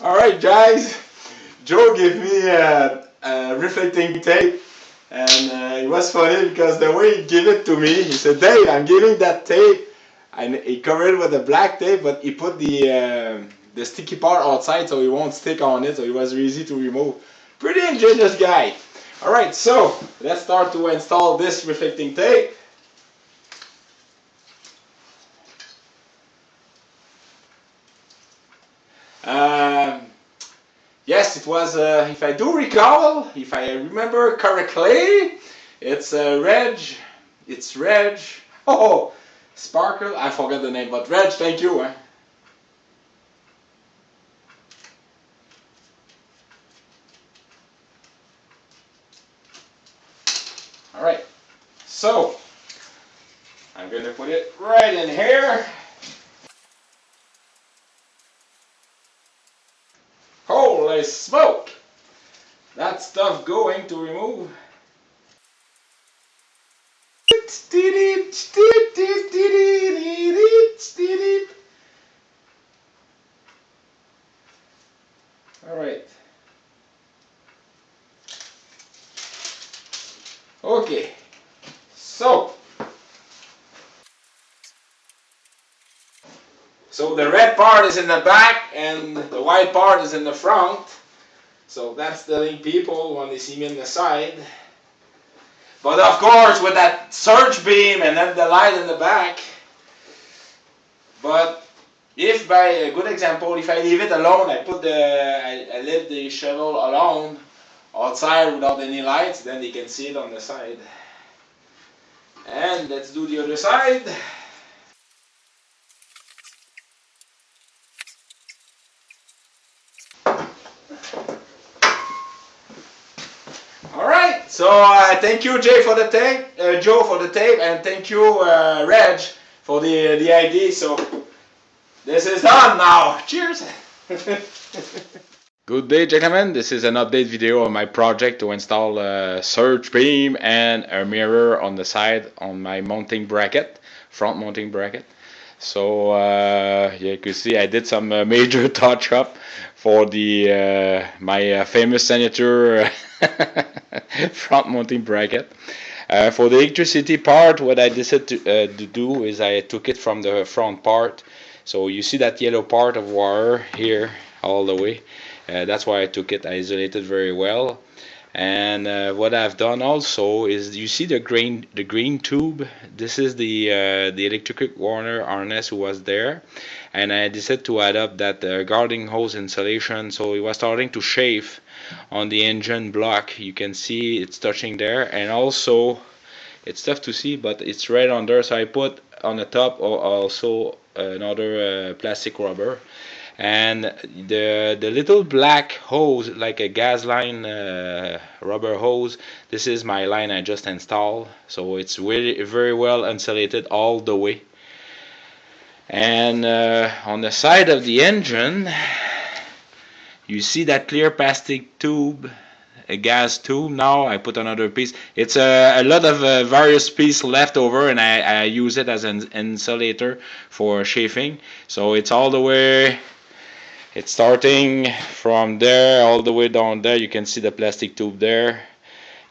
Alright guys, Joe gave me reflecting tape, and it was funny because the way he gave it to me, he said, "Dave, I'm giving that tape," and he covered it with the black tape, but he put the sticky part outside so it won't stick on it, so it was easy to remove. Pretty ingenious guy. Alright, so let's start to install this reflecting tape. Yes, it was, if I do recall, if I remember correctly, it's Reg, oh, Sparkle, I forgot the name, but Reg, thank you. Alright, so, I'm going to put it right in here. Holy smoke! That stuff going to remove. Alright. Okay. So the red part is in the back and the white part is in the front. So that's telling people when they see me on the side. But of course with that search beam and then the light in the back. But if by a good example, if I leave it alone, I leave the shuttle alone outside without any lights, then they can see it on the side. And let's do the other side. Alright, so thank you Joe for the tape, and thank you Reg for the ID. So this is done now. Cheers! Good day gentlemen, this is an update video on my project to install a surge beam and a mirror on the side on my mounting bracket, front mounting bracket. So you can see I did some major touch up for the my famous Senator front mounting bracket. For the electricity part, what I decided to do is I took it from the front part. So you see that yellow part of wire here all the way. That's why I took it. I isolated very well. And what I've done also is, you see the green tube. This is the electric warner harness who was there, and I decided to add up that guarding hose insulation. So it was starting to chafe on the engine block. You can see it's touching there, and also it's tough to see, but it's right under. So I put on the top also another plastic rubber. And the little black hose, like a gas line rubber hose, this is my line I just installed. So it's really very well insulated all the way. And on the side of the engine, you see that clear plastic tube, a gas tube. Now I put another piece. It's a lot of various pieces left over, and I use it as an insulator for chafing. So it's all the way. It's starting from there all the way down there. You can see the plastic tube there.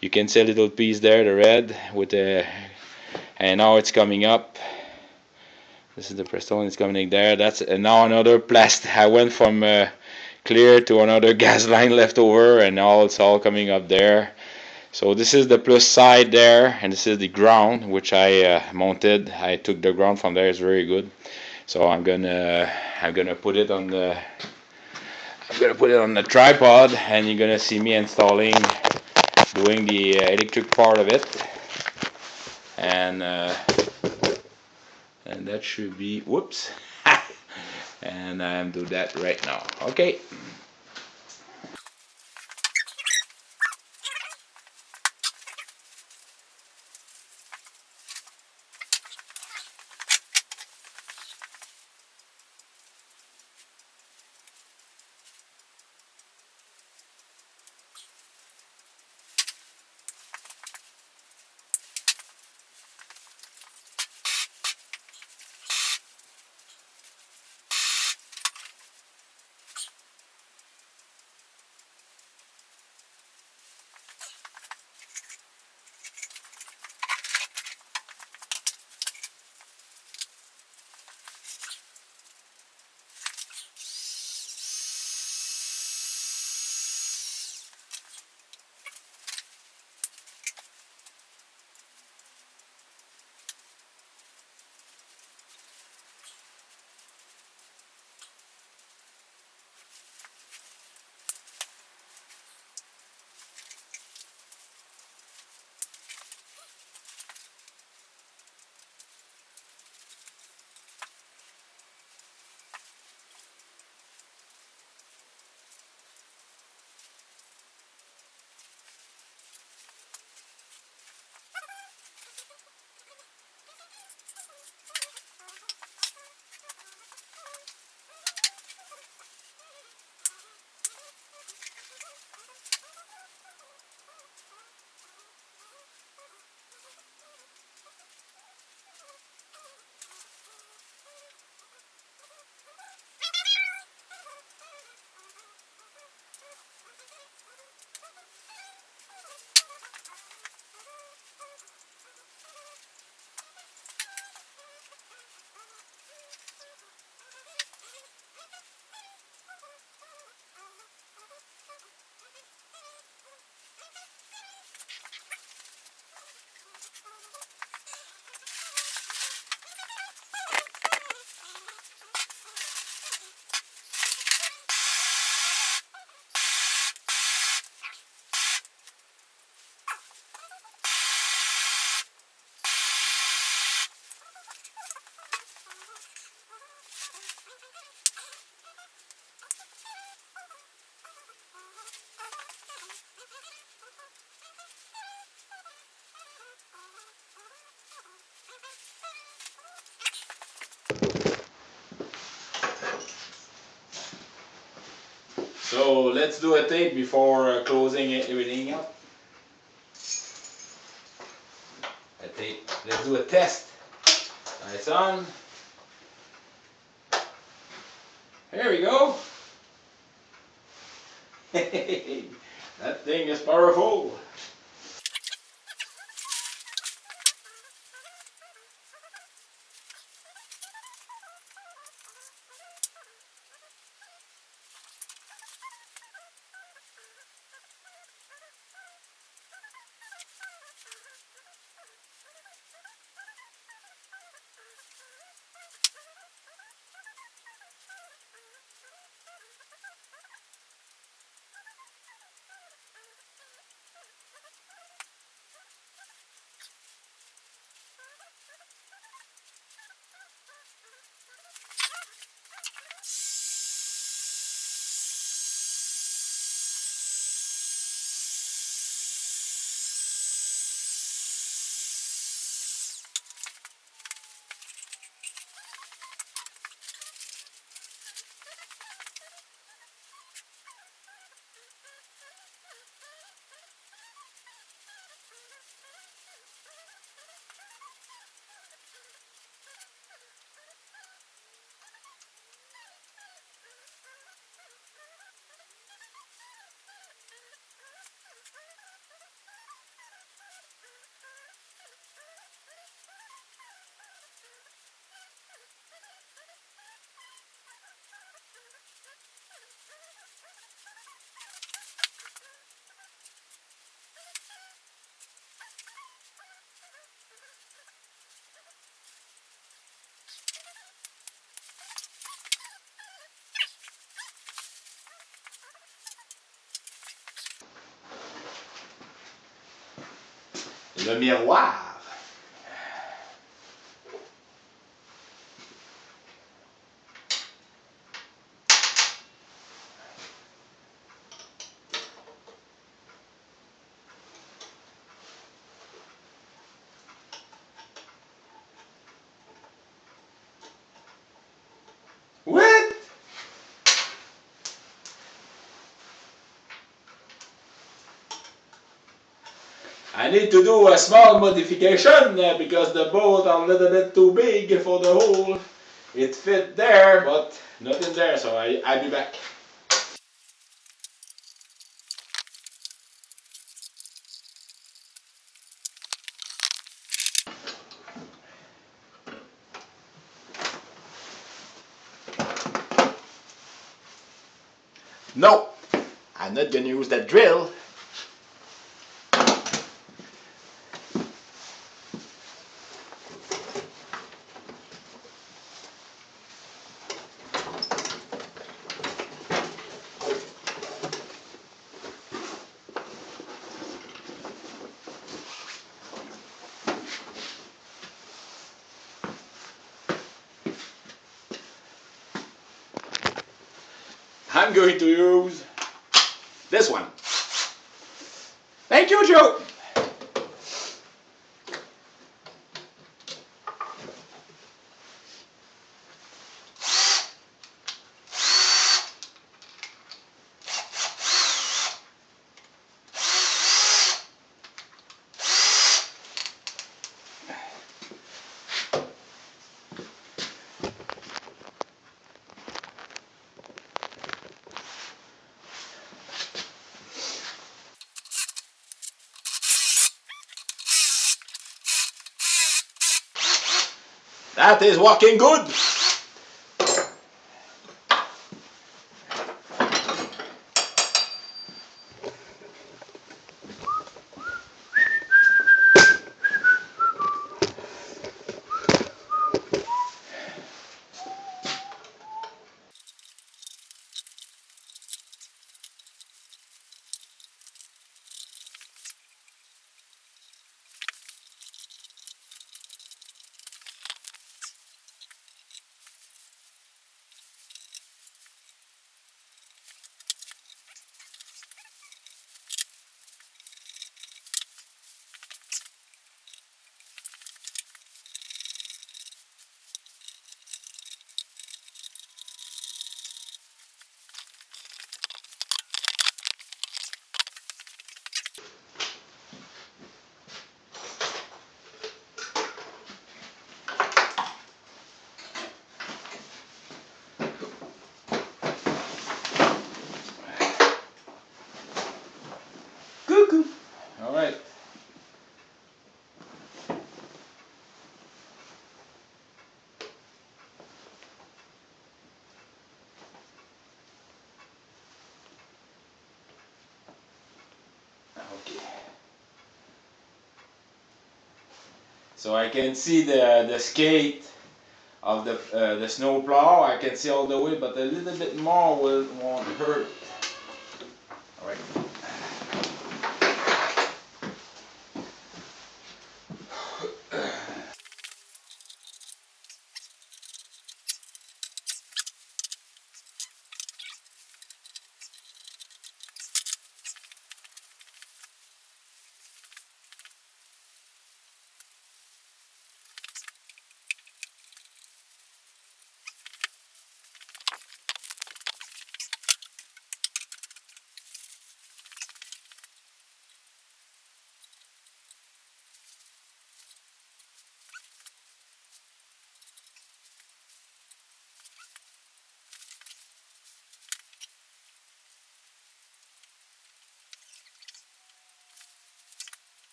You can see a little piece there, the red with the, and now it's coming up. This is the Prestone. It's coming there. That's now another plastic. I went from clear to another gas line left over, and now it's all coming up there. So this is the plus side there, and this is the ground which I mounted. I took the ground from there. It's very good. So I'm gonna put it on the tripod, and you're gonna see me installing, doing the electric part of it, and that should be, whoops, and I'm do that right now. Okay. So let's do a tape before closing everything up. A tape. Let's do a test. Nice on. Here we go. That thing is powerful. Le miroir. What? I need to do a small modification because the bolt are a little bit too big for the hole. It fit there, but not in there, so I'll be back. No, I'm not gonna use that drill. I'm going to use this one. Thank you, Joe. That is working good. So I can see the skate of the snow plow. I can see all the way, but a little bit more won't hurt. All right.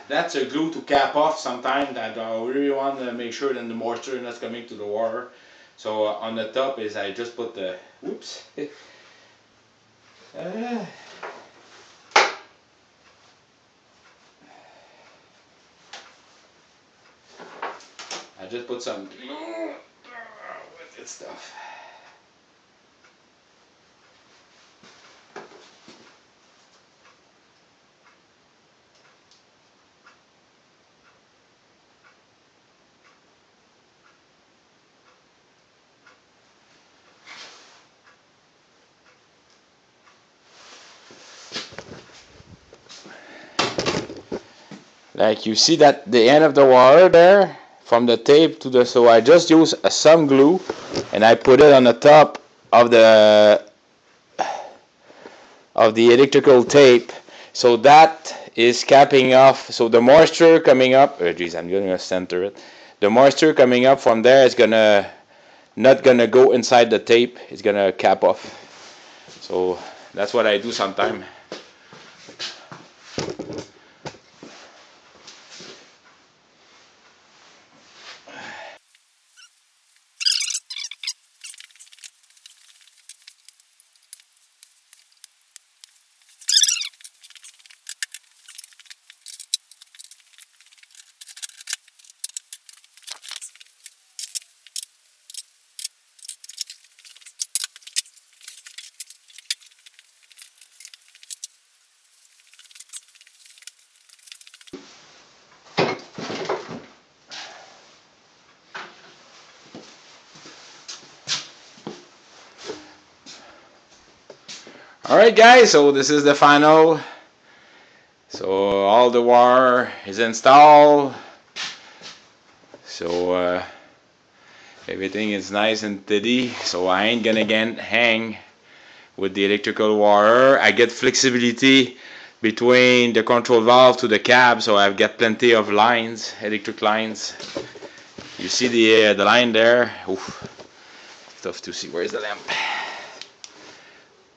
That's a glue to cap off sometimes that I really want to make sure that the moisture is not coming to the water. So on the top is I just put the, whoops. I just put some glue with this stuff. Like you see that the end of the wire there, from the tape to the, so I just use some glue and I put it on the top of the electrical tape, so that is capping off, so the moisture coming up, oh geez, I'm gonna center it, the moisture coming up from there is gonna not gonna go inside the tape, it's gonna cap off. So that's what I do sometimes. Alright guys, so this is the final. So all the wire is installed. So everything is nice and steady. So I ain't gonna get hang with the electrical wire. I get flexibility between the control valve to the cab, so I've got plenty of lines, electric lines. You see the line there? Oof, tough to see. Where's the lamp?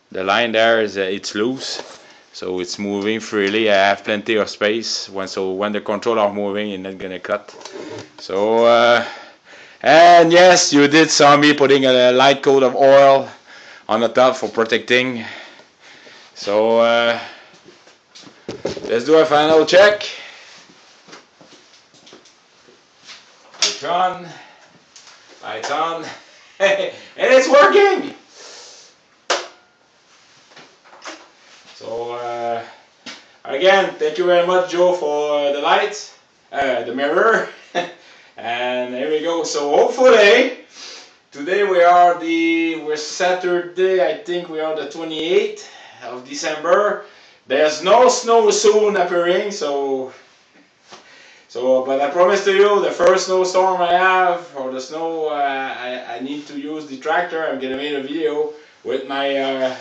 The line there is it's loose, so it's moving freely. I have plenty of space. So when the controller are moving, it's not gonna cut. So and yes, you did saw me putting a light coat of oil on the top for protecting. So let's do a final check. Lights on, lights on, and it's working. So again, thank you very much, Joe, for the lights, the mirror, and here we go. So hopefully today we're Saturday. I think we are the 28th of December. There's no snow soon appearing, so So, but I promise to you, the first snowstorm I have, or the snow I need to use the tractor, I'm gonna make a video with my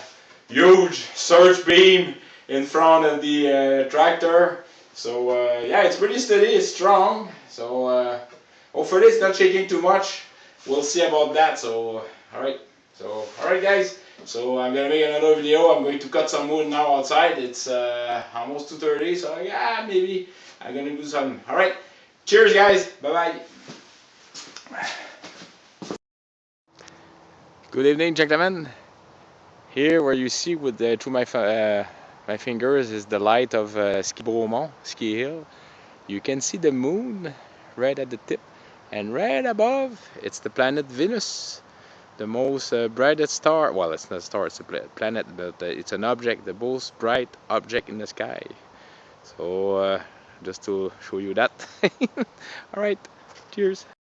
huge surge beam in front of the tractor. So yeah, it's pretty steady, it's strong. So hopefully it's not shaking too much. We'll see about that. So alright. So alright guys. So I'm gonna make another video. I'm going to cut some wood now outside. It's almost 2:30, so yeah, maybe I'm gonna do some. Alright. Cheers guys. Bye bye. Good evening, gentlemen. Here, where you see with through my fingers is the light of Ski Bromont, Ski Hill. You can see the moon right at the tip, and right above, it's the planet Venus, the most brightest star. Well, it's not a star; it's a planet, but it's an object, the most bright object in the sky. So, just to show you that. All right, cheers.